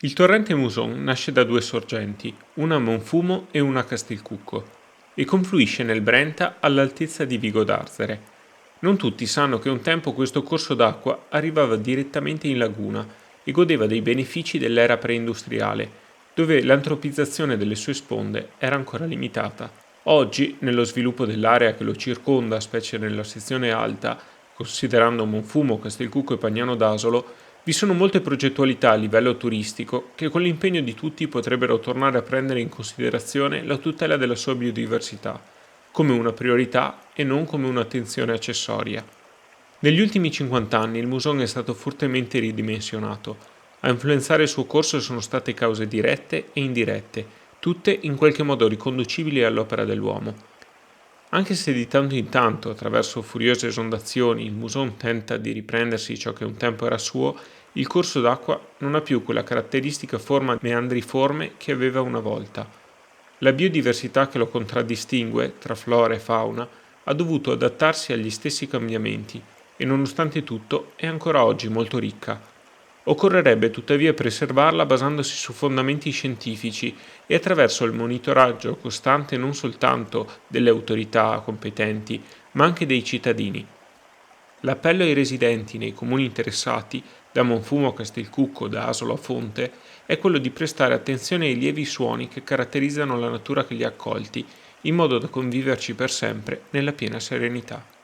Il torrente Muson nasce da due sorgenti, una a Monfumo e una a Castelcucco, e confluisce nel Brenta all'altezza di Vigo d'Arzere. Non tutti sanno che un tempo questo corso d'acqua arrivava direttamente in laguna e godeva dei benefici dell'era preindustriale, dove l'antropizzazione delle sue sponde era ancora limitata. Oggi, nello sviluppo dell'area che lo circonda, specie nella sezione alta, considerando Monfumo, Castelcucco e Pagnano d'Asolo, vi sono molte progettualità a livello turistico che con l'impegno di tutti potrebbero tornare a prendere in considerazione la tutela della sua biodiversità, come una priorità e non come un'attenzione accessoria. Negli ultimi 50 anni il Muson è stato fortemente ridimensionato. A influenzare il suo corso sono state cause dirette e indirette, tutte in qualche modo riconducibili all'opera dell'uomo. Anche se di tanto in tanto, attraverso furiose esondazioni, il Muson tenta di riprendersi ciò che un tempo era suo, il corso d'acqua non ha più quella caratteristica forma meandriforme che aveva una volta. La biodiversità che lo contraddistingue, tra flora e fauna, ha dovuto adattarsi agli stessi cambiamenti e nonostante tutto è ancora oggi molto ricca. Occorrerebbe tuttavia preservarla basandosi su fondamenti scientifici e attraverso il monitoraggio costante non soltanto delle autorità competenti, ma anche dei cittadini. L'appello ai residenti nei comuni interessati, da Monfumo a Castelcucco, da Asolo a Fonte, è quello di prestare attenzione ai lievi suoni che caratterizzano la natura che li ha accolti, in modo da conviverci per sempre nella piena serenità.